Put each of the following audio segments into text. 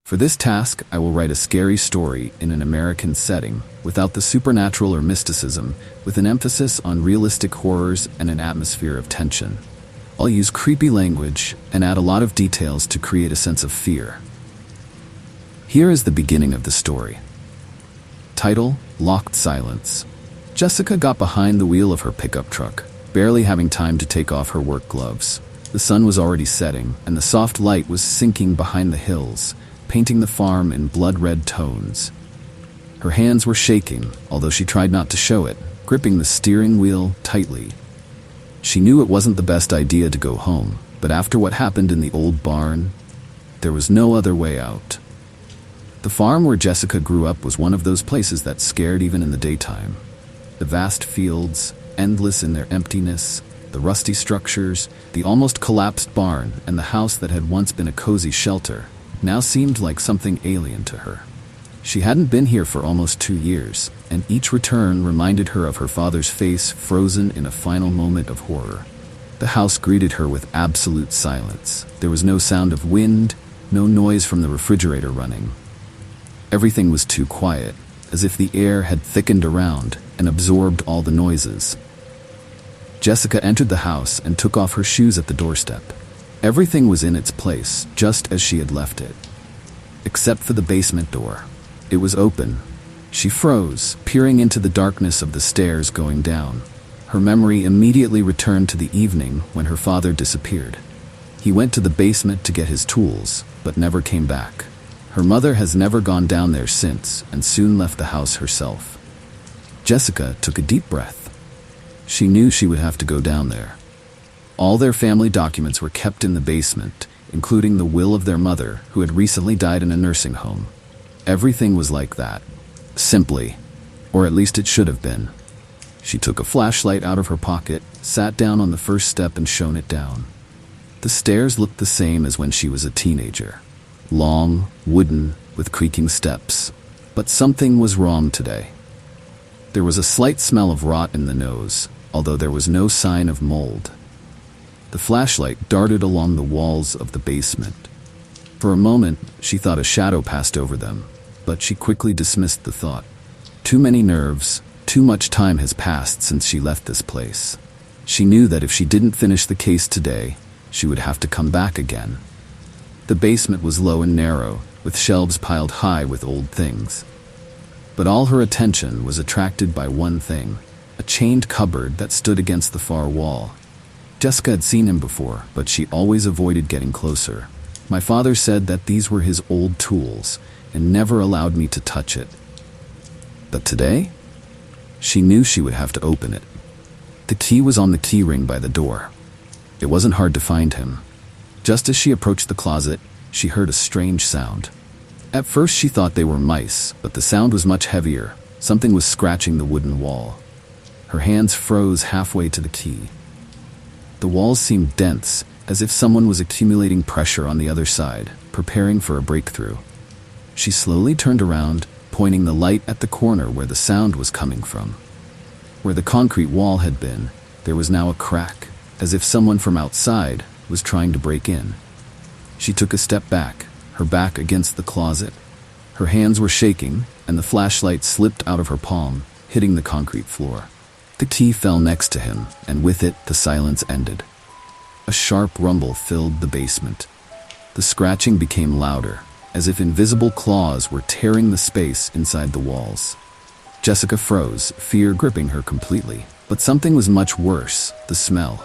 For this task, I will write a scary story in an American setting, without the supernatural or mysticism, with an emphasis on realistic horrors and an atmosphere of tension. I'll use creepy language and add a lot of details to create a sense of fear. Here is the beginning of the story. Title: Locked Silence. Jessica got behind the wheel of her pickup truck, barely having time to take off her work gloves. The sun was already setting, and the soft light was sinking behind the hills, painting the farm in blood-red tones. Her hands were shaking, although she tried not to show it, gripping the steering wheel tightly. She knew it wasn't the best idea to go home, but after what happened in the old barn, there was no other way out. The farm where Jessica grew up was one of those places that scared even in the daytime. The vast fields, endless in their emptiness, the rusty structures, the almost collapsed barn, and the house that had once been a cozy shelter now seemed like something alien to her. She hadn't been here for almost 2 years, and each return reminded her of her father's face frozen in a final moment of horror. The house greeted her with absolute silence. There was no sound of wind, no noise from the refrigerator running. Everything was too quiet, as if the air had thickened around and absorbed all the noises. Jessica entered the house and took off her shoes at the doorstep. Everything was in its place, just as she had left it. Except for the basement door. It was open. She froze, peering into the darkness of the stairs going down. Her memory immediately returned to the evening when her father disappeared. He went to the basement to get his tools, but never came back. Her mother has never gone down there since, and soon left the house herself. Jessica took a deep breath. She knew she would have to go down there. All their family documents were kept in the basement, including the will of their mother, who had recently died in a nursing home. Everything was like that. Simply. Or at least it should have been. She took a flashlight out of her pocket, sat down on the first step and shone it down. The stairs looked the same as when she was a teenager. Long, wooden, with creaking steps. But something was wrong today. There was a slight smell of rot in the nose, although there was no sign of mold. The flashlight darted along the walls of the basement. For a moment, she thought a shadow passed over them, but she quickly dismissed the thought. Too many nerves, too much time has passed since she left this place. She knew that if she didn't finish the case today, she would have to come back again. The basement was low and narrow, with shelves piled high with old things. But all her attention was attracted by one thing, a chained cupboard that stood against the far wall. Jessica had seen him before, but she always avoided getting closer. My father said that these were his old tools, and never allowed me to touch it. But today, she knew she would have to open it. The key was on the key ring by the door. It wasn't hard to find him. Just as she approached the closet, she heard a strange sound. At first she thought they were mice, but the sound was much heavier. Something was scratching the wooden wall. Her hands froze halfway to the key. The walls seemed dense, as if someone was accumulating pressure on the other side, preparing for a breakthrough. She slowly turned around, pointing the light at the corner where the sound was coming from. Where the concrete wall had been, there was now a crack, as if someone from outside was trying to break in. She took a step back, her back against the closet. Her hands were shaking, and the flashlight slipped out of her palm, hitting the concrete floor. The key fell next to him, and with it, the silence ended. A sharp rumble filled the basement. The scratching became louder, as if invisible claws were tearing the space inside the walls. Jessica froze, fear gripping her completely. But something was much worse, the smell.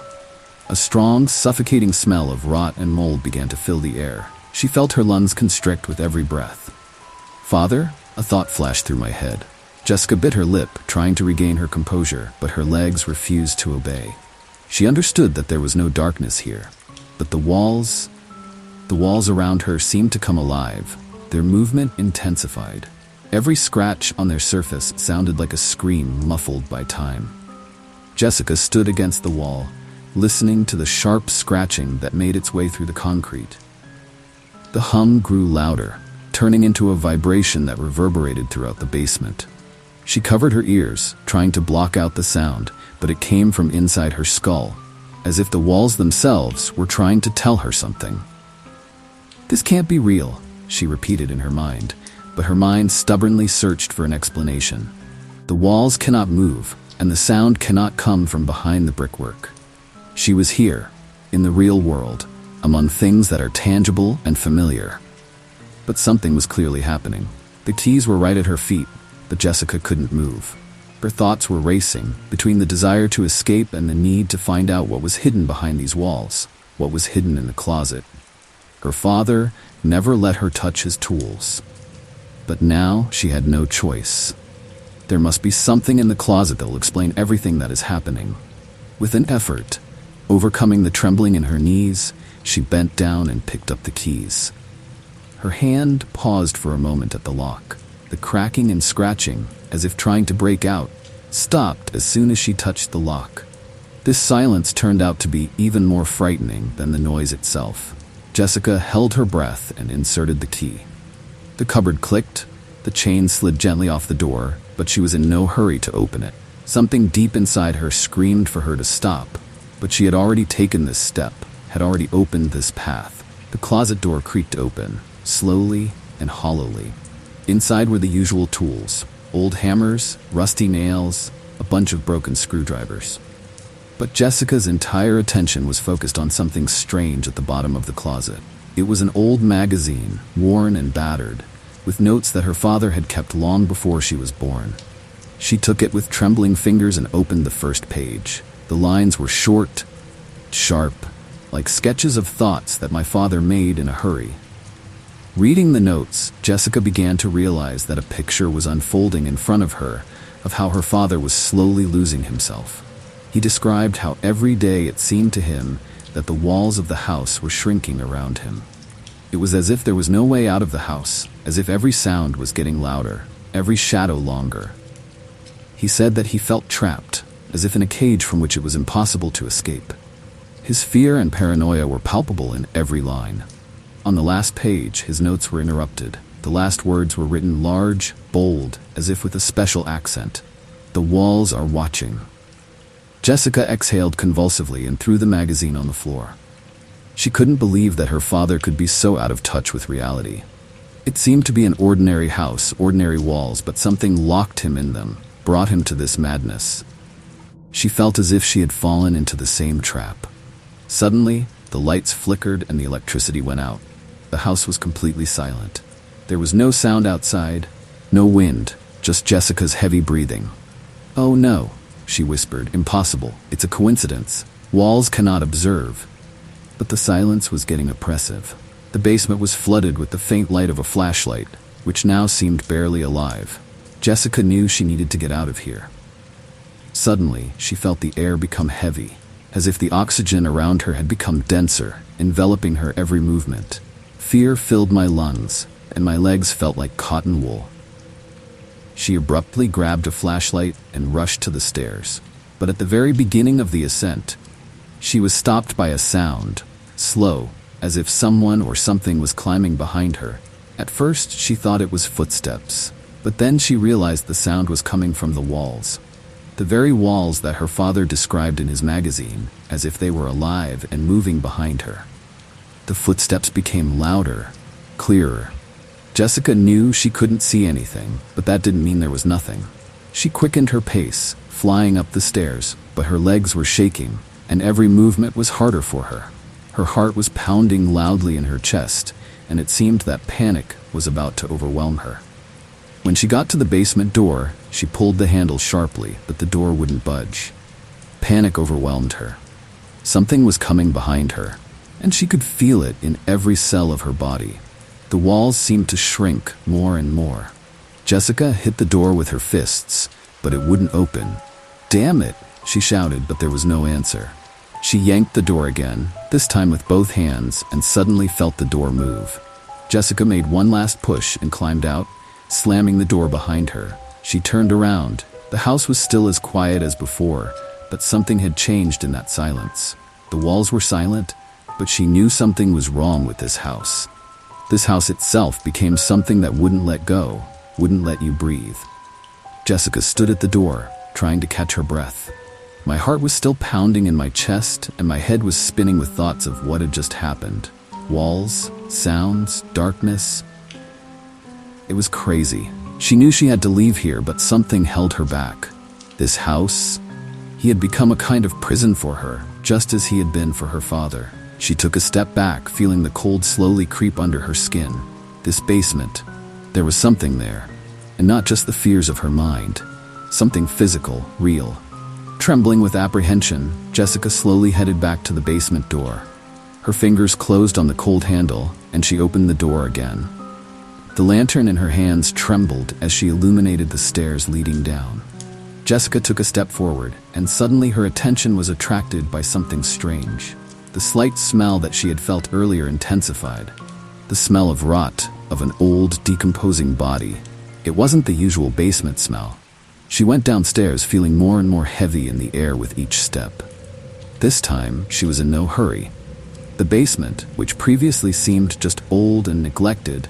A strong, suffocating smell of rot and mold began to fill the air. She felt her lungs constrict with every breath. Father? A thought flashed through my head. Jessica bit her lip, trying to regain her composure, but her legs refused to obey. She understood that there was no darkness here, but the walls around her seemed to come alive. Their movement intensified. Every scratch on their surface sounded like a scream muffled by time. Jessica stood against the wall, listening to the sharp scratching that made its way through the concrete. The hum grew louder, turning into a vibration that reverberated throughout the basement. She covered her ears, trying to block out the sound, but it came from inside her skull, as if the walls themselves were trying to tell her something. This can't be real. she repeated in her mind, but her mind stubbornly searched for an explanation. The walls cannot move, and the sound cannot come from behind the brickwork. She was here, in the real world, among things that are tangible and familiar. But something was clearly happening. The keys were right at her feet, but Jessica couldn't move. Her thoughts were racing, between the desire to escape and the need to find out what was hidden behind these walls, what was hidden in the closet. Her father never let her touch his tools. But now she had no choice. There must be something in the closet that will explain everything that is happening. With an effort, overcoming the trembling in her knees, she bent down and picked up the keys. Her hand paused for a moment at the lock. The cracking and scratching, as if trying to break out, stopped as soon as she touched the lock. This silence turned out to be even more frightening than the noise itself. Jessica held her breath and inserted the key. The cupboard clicked, the chain slid gently off the door, but she was in no hurry to open it. Something deep inside her screamed for her to stop, but she had already taken this step, had already opened this path. The closet door creaked open, slowly and hollowly. Inside were the usual tools: old hammers, rusty nails, a bunch of broken screwdrivers. But Jessica's entire attention was focused on something strange at the bottom of the closet. It was an old magazine, worn and battered, with notes that her father had kept long before she was born. She took it with trembling fingers and opened the first page. The lines were short, sharp, like sketches of thoughts that my father made in a hurry. Reading the notes, Jessica began to realize that a picture was unfolding in front of her of how her father was slowly losing himself. He described how every day it seemed to him that the walls of the house were shrinking around him. It was as if there was no way out of the house, as if every sound was getting louder, every shadow longer. He said that he felt trapped, as if in a cage from which it was impossible to escape. His fear and paranoia were palpable in every line. On the last page, his notes were interrupted. The last words were written large, bold, as if with a special accent. "The walls are watching." Jessica exhaled convulsively and threw the magazine on the floor. She couldn't believe that her father could be so out of touch with reality. It seemed to be an ordinary house, ordinary walls, but something locked him in them, brought him to this madness. She felt as if she had fallen into the same trap. Suddenly, the lights flickered and the electricity went out. The house was completely silent. There was no sound outside, no wind, just Jessica's heavy breathing. "Oh no," she whispered. "Impossible. It's a coincidence. Walls cannot observe." But the silence was getting oppressive. The basement was flooded with the faint light of a flashlight, which now seemed barely alive. Jessica knew she needed to get out of here. Suddenly, she felt the air become heavy, as if the oxygen around her had become denser, enveloping her every movement. Fear filled my lungs, and my legs felt like cotton wool. She abruptly grabbed a flashlight and rushed to the stairs. But at the very beginning of the ascent, she was stopped by a sound, slow, as if someone or something was climbing behind her. At first, she thought it was footsteps, but then she realized the sound was coming from the walls. The very walls that her father described in his magazine, as if they were alive and moving behind her. The footsteps became louder, clearer. Jessica knew she couldn't see anything, but that didn't mean there was nothing. She quickened her pace, flying up the stairs, but her legs were shaking, and every movement was harder for her. Her heart was pounding loudly in her chest, and it seemed that panic was about to overwhelm her. When she got to the basement door, she pulled the handle sharply, but the door wouldn't budge. Panic overwhelmed her. Something was coming behind her, and she could feel it in every cell of her body. The walls seemed to shrink more and more. Jessica hit the door with her fists, but it wouldn't open. "Damn it!" she shouted, but there was no answer. She yanked the door again, this time with both hands, and suddenly felt the door move. Jessica made one last push and climbed out, slamming the door behind her. She turned around. The house was still as quiet as before, but something had changed in that silence. The walls were silent, but she knew something was wrong with this house. This house itself became something that wouldn't let go, wouldn't let you breathe. Jessica stood at the door, trying to catch her breath. My heart was still pounding in my chest, and my head was spinning with thoughts of what had just happened. Walls, sounds, darkness, It was crazy. She knew she had to leave here, but something held her back. This house? He had become a kind of prison for her, just as he had been for her father. She took a step back, feeling the cold slowly creep under her skin. This basement. There was something there. And not just the fears of her mind. Something physical, real. Trembling with apprehension, Jessica slowly headed back to the basement door. Her fingers closed on the cold handle, and she opened the door again. The lantern in her hands trembled as she illuminated the stairs leading down. Jessica took a step forward, and suddenly her attention was attracted by something strange. The slight smell that she had felt earlier intensified. The smell of rot, of an old, decomposing body. It wasn't the usual basement smell. She went downstairs, feeling more and more heavy in the air with each step. This time, she was in no hurry. The basement, which previously seemed just old and neglected,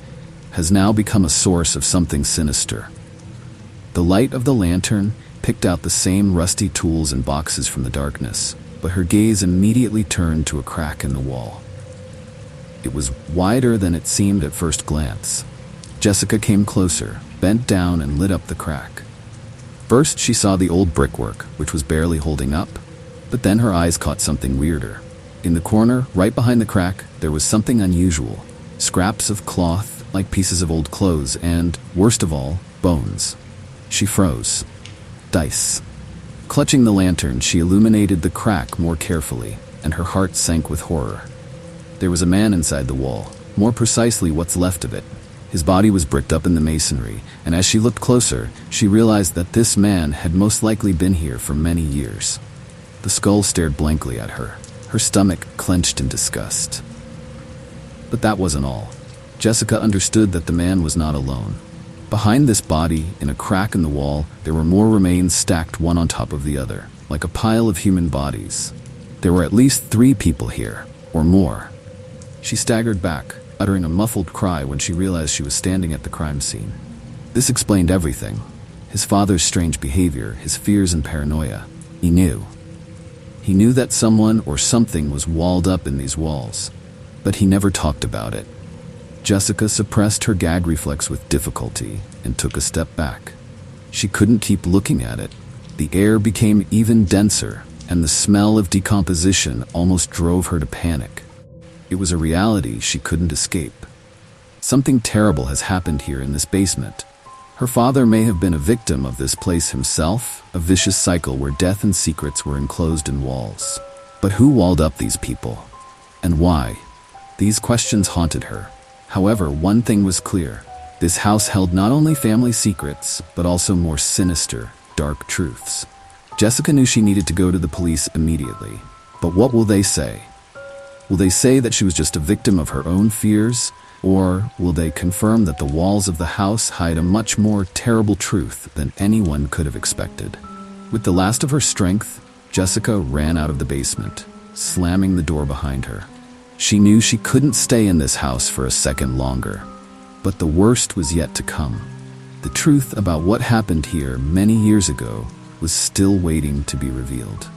has now become a source of something sinister. The light of the lantern picked out the same rusty tools and boxes from the darkness, but her gaze immediately turned to a crack in the wall. It was wider than it seemed at first glance. Jessica came closer, bent down, and lit up the crack. First, she saw the old brickwork, which was barely holding up, but then her eyes caught something weirder. In the corner, right behind the crack, there was something unusual. Scraps of cloth, like pieces of old clothes, and, worst of all, bones. She froze. Dice. Clutching the lantern, she illuminated the crack more carefully, and her heart sank with horror. There was a man inside the wall, more precisely what's left of it. His body was bricked up in the masonry, and as she looked closer, she realized that this man had most likely been here for many years. The skull stared blankly at her, her stomach clenched in disgust. But that wasn't all. Jessica understood that the man was not alone. Behind this body, in a crack in the wall, there were more remains stacked one on top of the other, like a pile of human bodies. There were at least 3 people here, or more. She staggered back, uttering a muffled cry when she realized she was standing at the crime scene. This explained everything. His father's strange behavior, his fears and paranoia. He knew. He knew that someone or something was walled up in these walls, but he never talked about it. Jessica suppressed her gag reflex with difficulty and took a step back. She couldn't keep looking at it. The air became even denser, and the smell of decomposition almost drove her to panic. It was a reality she couldn't escape. Something terrible has happened here in this basement. Her father may have been a victim of this place himself, a vicious cycle where death and secrets were enclosed in walls. But who walled up these people? And why? These questions haunted her. However, one thing was clear. This house held not only family secrets, but also more sinister, dark truths. Jessica knew she needed to go to the police immediately. But what will they say? Will they say that she was just a victim of her own fears? Or will they confirm that the walls of the house hide a much more terrible truth than anyone could have expected? With the last of her strength, Jessica ran out of the basement, slamming the door behind her. She knew she couldn't stay in this house for a second longer. But the worst was yet to come. The truth about what happened here many years ago was still waiting to be revealed.